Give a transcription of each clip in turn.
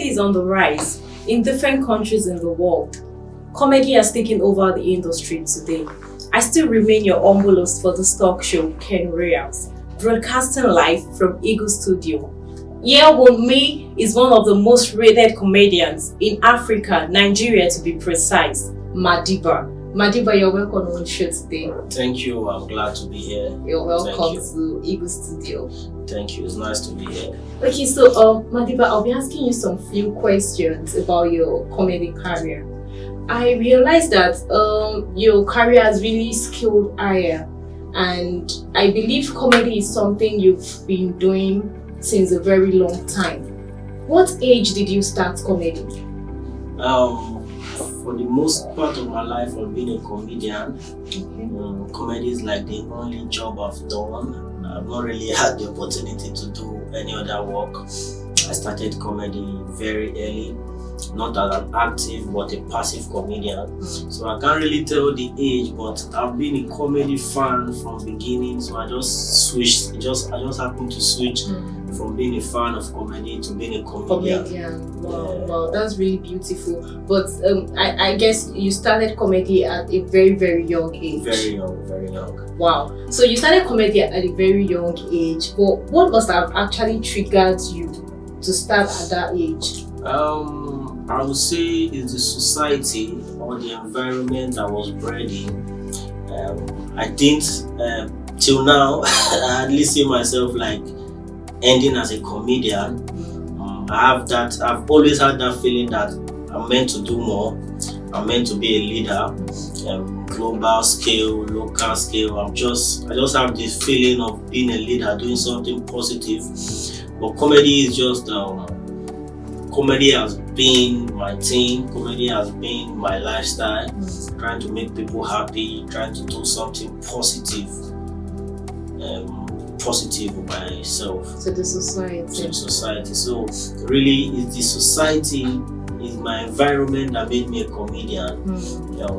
comedy is on the rise in different countries in the world. Comedy has taken over the industry today. I still remain your humble host for this talk show, Ken Reals, broadcasting live from Eagle Studio. Here with me is one of the most rated comedians in Africa, Nigeria to be precise, Madiba. Madiba, you're welcome on the show today. Thank you, I'm glad to be here. You're welcome to Eagle Studio. Thank you, it's nice to be here. Okay, so Madiba, I'll be asking you some few questions about your comedy career. I realized that your career has really scaled higher, and I believe comedy is something you've been doing since a very long time. What age did you start comedy? For the most part of my life, I've been a comedian. Okay. Comedy is like the only job I've done. I've not really had the opportunity to do any other work. I started comedy very early, not as an active but a passive comedian. So I can't really tell the age, but I've been a comedy fan from beginning. So I just switched. I just happened to switch from being a fan of comedy to being a comedian. Wow, that's really beautiful. But I guess you started comedy at a very, very young age. Very young. Wow. So you started comedy at a very young age. But what must have actually triggered you to start at that age? I would say it's the society or the environment I was bred in. I didn't, till now, I hardly see myself like ending as a comedian. I've always had that feeling that I'm meant to do more. I'm meant to be a leader, global scale, local scale. I just have this feeling of being a leader, doing something positive. But comedy is just, comedy has been my thing. Comedy has been my lifestyle. Trying to make people happy, trying to do something positive. Positive with myself to the society. So really, it's the society, is my environment that made me a comedian.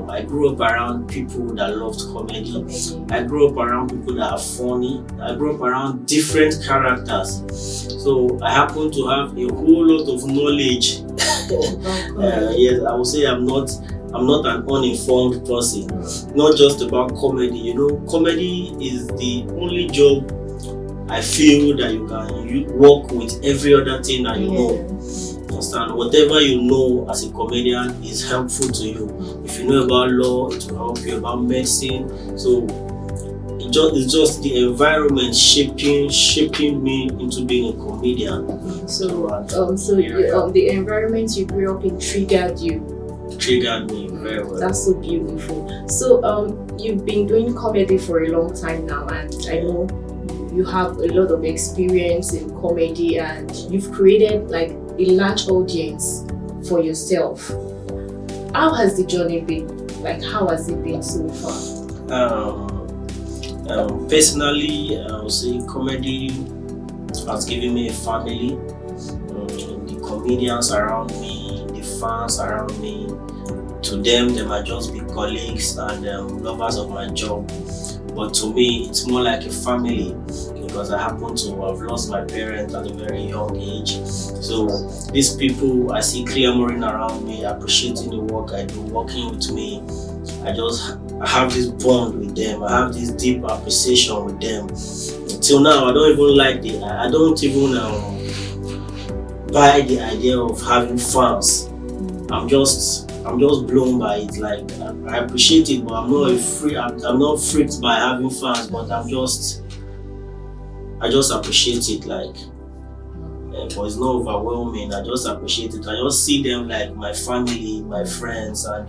I grew up around people that loved comedy. I grew up around people that are funny. I grew up around different characters. So I happen to have a whole lot of knowledge. Yes, I would say I'm not an uninformed person. Not just about comedy. Comedy is the only job I feel that you work with every other thing that you know. Understand? Whatever you know as a comedian is helpful to you. If you know about law, it will help you about medicine. So it's just the environment shaping me into being a comedian. So the environment you grew up in triggered me very well. That's so beautiful. So you've been doing comedy for a long time now, and I know you have a lot of experience in comedy, and you've created like a large audience for yourself. How has the journey been? Like, how has it been so far? Personally, I would say comedy has given me a family. The comedians around me, the fans around me, to them, they might just be colleagues and lovers of my job. But to me, it's more like a family, because I happen to have lost my parents at a very young age. So these people I see clamoring around me, appreciating the work I do, working with me. I have this bond with them. I have this deep appreciation with them. Till now, I don't even buy the idea of having fans. I'm just blown by it. Like, I appreciate it, but I'm not freaked by having fans. But I just appreciate it. Like, but it's not overwhelming. I just appreciate it. I just see them like my family, my friends, and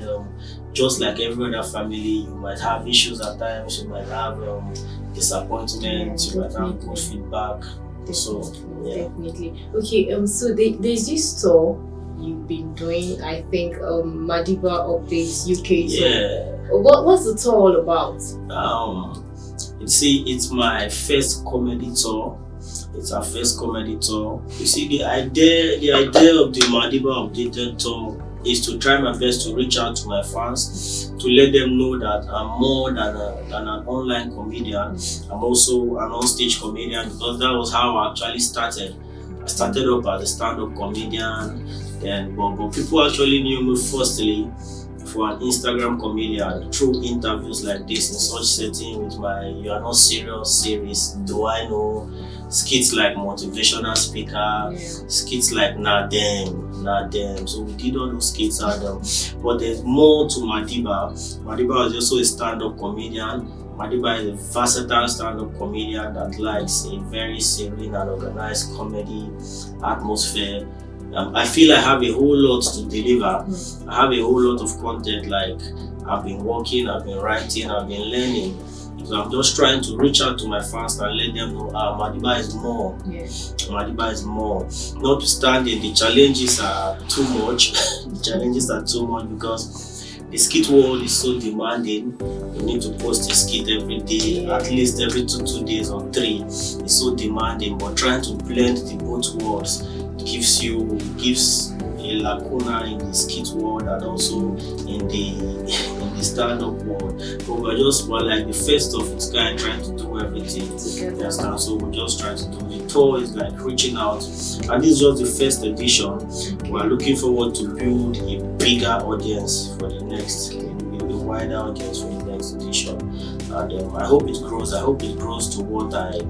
just like every other family, you might have issues at times. You might have disappointments. You might have good feedback. So yeah. Definitely. Okay. So there's this tour you've been doing, I think, Madiba Updates UK tour. Yeah. What's the tour all about? It's my first comedy tour. It's our first comedy tour. You see, the idea of the Madiba Updated tour is to try my best to reach out to my fans, to let them know that I'm more than an online comedian. I'm also an on-stage comedian, because that was how I actually started. I started up as a stand-up comedian, Then, but people actually knew me firstly for an Instagram comedian through interviews like this in such setting with my "You Are Not Serious" series. Do I know? Skits like motivational speaker, skits like nah them. So we did all those skits out there. But there's more to Madiba. Madiba is also a stand-up comedian. Madiba is a versatile stand-up comedian that likes a very serene and organized comedy atmosphere. I feel I have a whole lot to deliver. I have a whole lot of content. Like I've been working, I've been writing, I've been learning. So I'm just trying to reach out to my fans and let them know Madiba is more. Madiba is more. Notwithstanding, the challenges are too much. The challenges are too much because the skit world is so demanding. You need to post a skit every day, at least every 2 days or 3. It's so demanding, but trying to blend the both worlds gives a lacuna in the skit world and also in the stand-up world. But we're like the first of its kind, trying to do everything together. So we're just trying to do the tour is like reaching out, and this is just the first edition. We're looking forward to build a bigger audience for the next, a wider audience for the next edition. And I hope it grows. I hope it grows to what I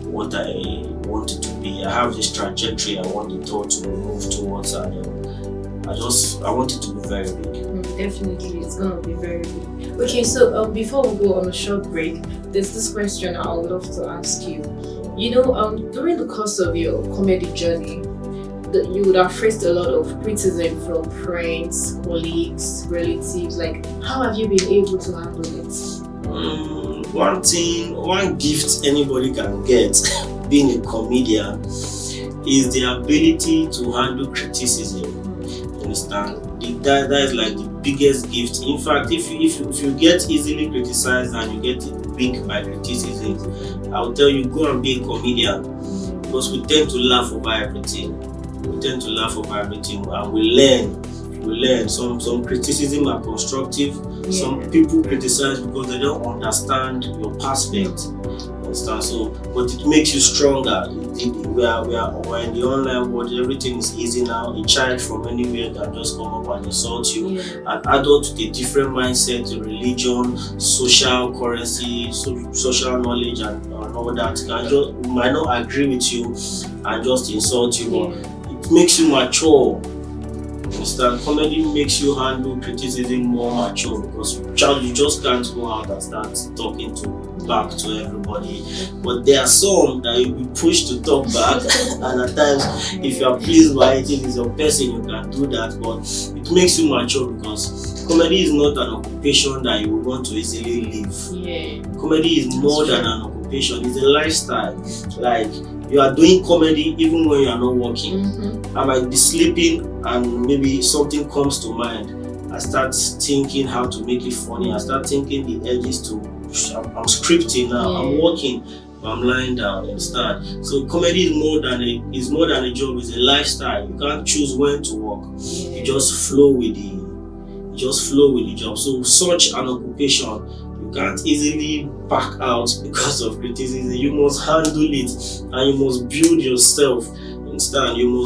want it to be. I have this trajectory I want the tour to move towards, and I want it to be very big. Definitely, it's gonna be very big. Okay, so before we go on a short break, there's this question I would love to ask you. You know, during the course of your comedy journey, you would have faced a lot of criticism from friends, colleagues, relatives. Like, how have you been able to handle it? One gift anybody can get being a comedian is the ability to handle criticism. You understand? That is like the biggest gift. In fact, if you get easily criticized and you get big by criticism, I will tell you, go and be a comedian, because we tend to laugh over everything. And we learn. Some criticism are constructive. Some people criticize because they don't understand your perspective. So, but it makes you stronger. We're in the online world. Everything is easy now. A child from anywhere can just come up and insult you. An adult with a different mindset, religion, social currency, social knowledge, and all that might not agree with you and just insult you. But it makes you mature. Understand? Comedy makes you handle criticism more mature, because you just can't go out and start talking back to everybody. But there are some that you'll be pushed to talk back, and at times, if you are pleased by it, if it's your person, you can do that. But it makes you mature, because comedy is not an occupation that you want to easily leave. Comedy is more than an occupation; it's a lifestyle. Like, you are doing comedy even when you are not working. I might be sleeping and maybe something comes to mind. I start thinking how to make it funny. I start thinking the edges to. I'm scripting now. I'm working. I'm lying down. Understand? So comedy is more than a job. It's a lifestyle. You can't choose when to work. You just flow with the job. So such an occupation, you can't easily back out because of criticism. You must handle it, and you must build yourself. Understand? You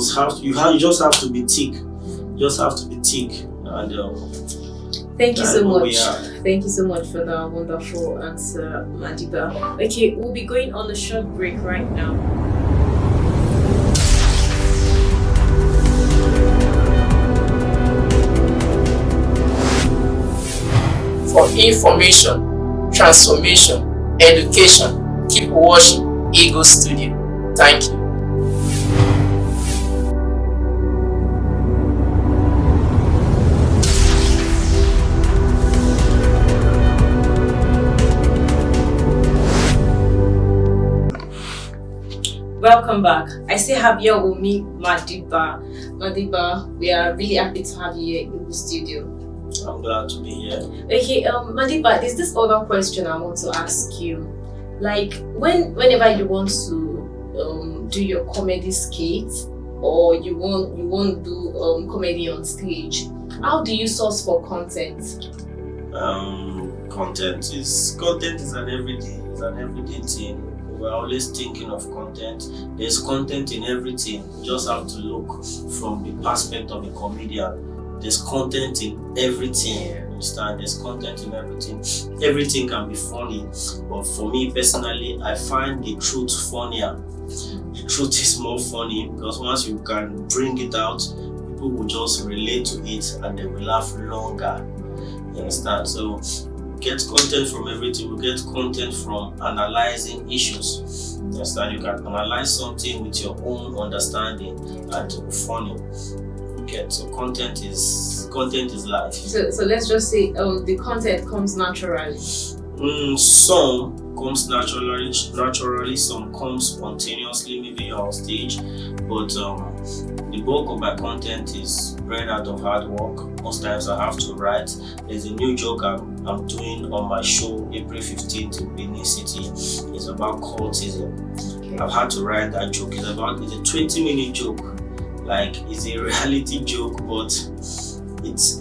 just have to be thick. And thank you so much. Thank you so much for that wonderful answer, Madiba. Okay, we'll be going on a short break right now. For information, transformation, education, keep watching Ego Studio. Thank you. Welcome back. I still have here with me Madiba. Madiba, we are really happy to have you here in the studio. I'm glad to be here. Okay, Madiba, there's this other question I want to ask you. Like, whenever you want to do your comedy skits, or you want to do comedy on stage, how do you source for content? Content is an everyday thing. we're always thinking of content. There's content in everything. You just have to look from the perspective of a comedian. There's content in everything. You understand? There's content in everything. Everything can be funny, but for me personally, I find the truth funnier. The truth is more funny because once you can bring it out, people will just relate to it and they will laugh longer. You understand? So we get content from everything. We get content from analyzing issues. You understand? You can analyze something with your own understanding and it will be funny. Okay, so content is life. So let's just say the content comes naturally. Some comes naturally, some comes spontaneously, maybe you're on stage, but the bulk of my content is bred out of hard work. Most times I have to write. There's a new joke I'm doing on my show April 15th in Benin City. It's about cultism. Okay. I've had to write that joke. It's a 20-minute joke. Like, it's a reality joke, but it's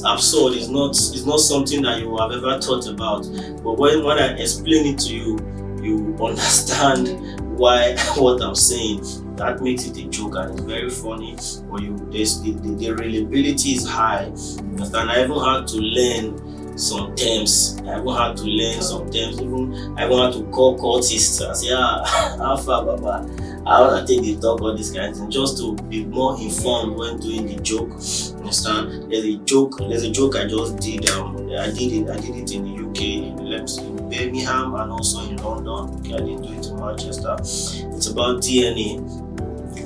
absurd. It's not something that you have ever thought about. But when I explain it to you, you understand why what I'm saying. That makes it a joke and it's very funny. But the reliability is high. And I even had to learn some terms. Even I even had to call cultists and say, Alpha Baba, I want to take the talk, all these kinds of things, just to be more informed when doing the joke. Understand? There's a joke I just did. I did it in the UK, in Birmingham, and also in London. Okay, I didn't do it in Manchester. It's about DNA.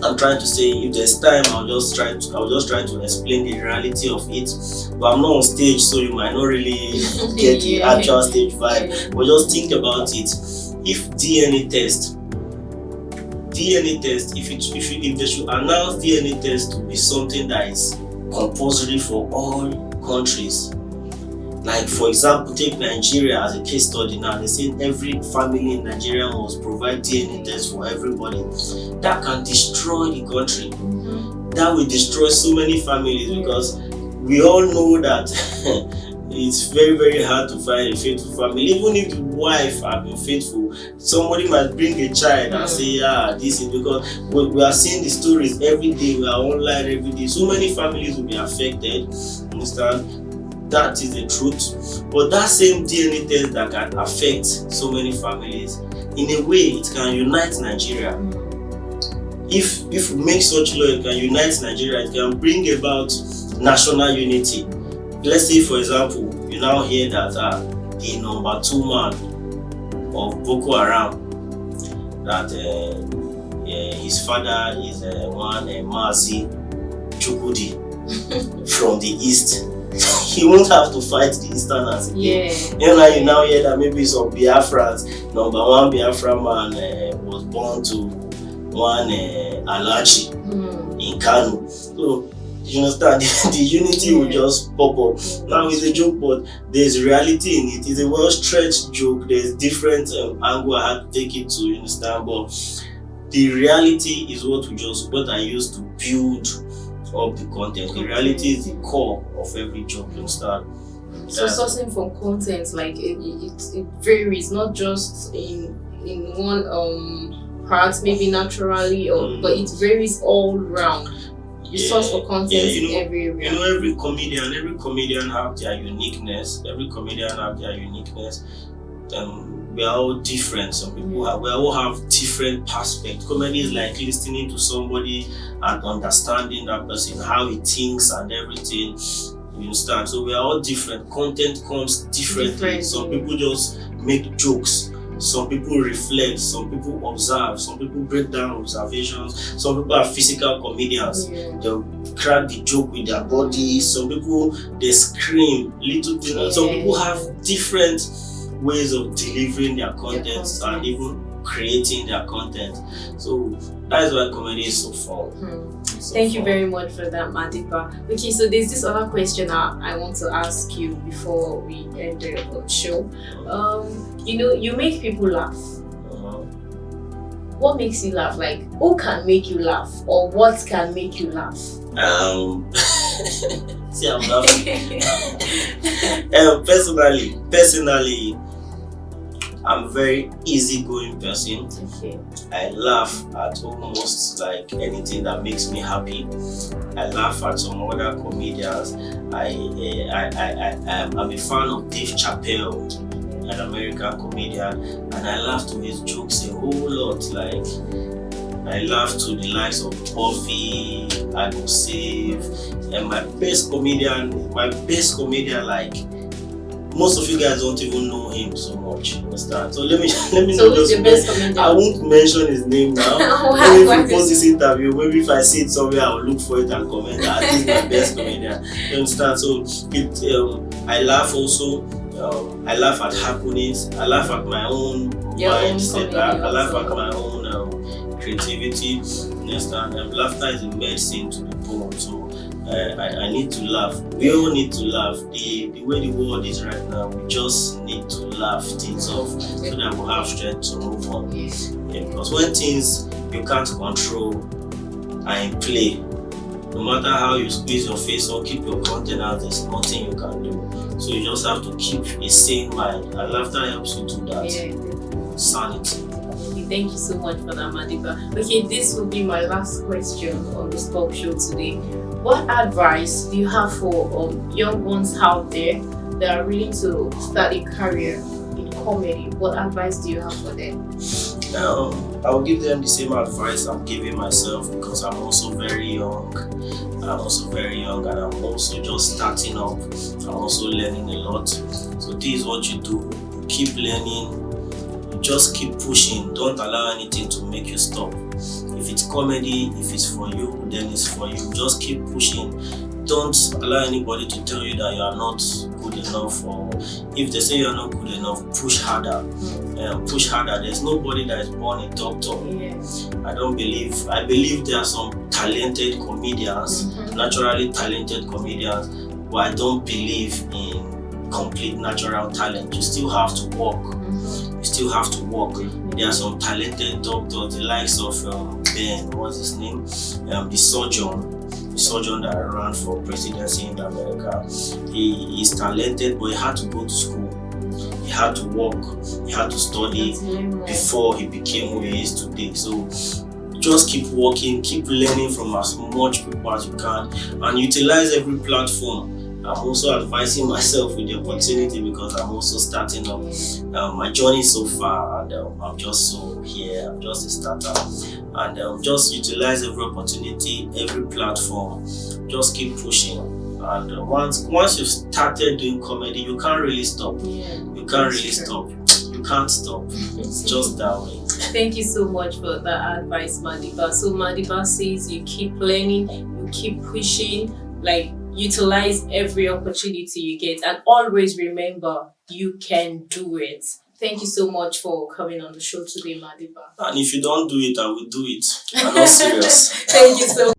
I'm trying to say, if there's time, I'll just try to explain the reality of it. But I'm not on stage, so you might not really get the actual stage vibe. But just think about it. If DNA test, if they should announce DNA test to be something that is compulsory for all countries, like for example, take Nigeria as a case study now. They say every family in Nigeria must provide DNA test for everybody. That can destroy the country. That will destroy so many families because we all know that it's very, very hard to find a faithful family. Even if the wife has been faithful, somebody might bring a child and say, this is because we are seeing the stories every day. We are online every day. So many families will be affected. Understand? That is the truth. But that same DNA test that can affect so many families, in a way, it can unite Nigeria. If we make such law, it can unite Nigeria. It can bring about national unity. Let's say, for example, you now hear that the number 2 man of Boko Haram, that his father is one Mazi Chukudi from the east. He won't have to fight the Easterners again. You now hear that maybe some Biafrans, number 1 Biafra man was born to one Alachi in Kano. So, you understand, the unity will just pop up. Now it's a joke, but there's reality in it. It's a well-stretched joke. There's different angle I had to take it to, you understand, but the reality is what I use to build up the content. The reality is the core of every joke, you understand. So sourcing from content, like it varies, not just in one part, maybe naturally, but it varies all round. You source for content everywhere. You know, every comedian have their uniqueness. We are all different. Some people we all have different perspectives. Comedy is like listening to somebody and understanding that person, how he thinks and everything. You understand? So we are all different. Content comes differently. Some people just make jokes. Some people reflect, some people observe, some people break down observations, some people are physical comedians. They'll crack the joke with their body, some people they scream, little things. Some people have different ways of delivering their content and even creating their content. So that's why comedy is so fun. Thank you very much for that, Madiba. Okay, so there's this other question I want to ask you before we end the show. You make people laugh. What makes you laugh? Like, who can make you laugh, or what can make you laugh? See, I'm laughing. Personally, I'm a very easygoing person. Okay. I laugh at almost like anything that makes me happy. I laugh at some other comedians. I'm a fan of Dave Chappelle, an American comedian, and I laugh to his jokes a whole lot. Like, I laugh to the likes of Buffy, I Go Save, and my best comedian, like, most of you guys don't even know him so much, you understand? So let me So know who's your best comedian? I won't mention his name now. Maybe if we post this interview, maybe if I see it somewhere, I'll look for it and comment that this is my best comedian. You understand? So I laugh also. I laugh at happenings. I laugh at my own mindset. I laugh at my own creativity. You understand? Laughter is a medicine to the bone. So I need to laugh. We all need to laugh. The way the world is right now, we just need to laugh things off so that we'll have strength to move on. Yeah, because when things you can't control are in play, no matter how you squeeze your face or keep your containers, there's nothing you can do. So you just have to keep a sane mind, and laughter helps you do that. Yeah. Sanity. Thank you so much for that, Madiba. Okay, this will be my last question on this talk show today. What advice do you have for young ones out there that are willing to start a career in comedy? What advice do you have for them? I will give them the same advice I'm giving myself, because I'm also very young. And I'm also just starting up. I'm also learning a lot. So this is what you do. You keep learning. You just keep pushing. Don't allow anything to make you stop. If it's comedy, if it's for you, then it's for you. Just keep pushing. Don't allow anybody to tell you that you are not good enough, or if they say you are not good enough, push harder. Push harder. There's nobody that is born a doctor. I believe there are some talented comedians, naturally talented comedians, but I don't believe in complete natural talent. You still have to work. You still have to work. There are some talented doctors, the likes of Ben, what's his name? The surgeon that ran for presidency in America. He is talented, but he had to go to school. He had to work. He had to study before he became who he is today. So just keep working, keep learning from as much people as you can, and utilize every platform. I'm also advising myself with the opportunity, because I'm also starting up my journey so far, and I'm just so here. I'm just a starter, and just utilize every opportunity, every platform. Just keep pushing, and once you've started doing comedy, you can't really stop. You can't really stop. You can't stop. It's just that way. Thank you so much for that advice, Madiba. So Madiba says you keep learning, you keep pushing, like, utilize every opportunity you get, and always remember you can do it. Thank you so much for coming on the show today, Madiba. And if you don't do it, I will do it. I'm not serious. Thank you so much.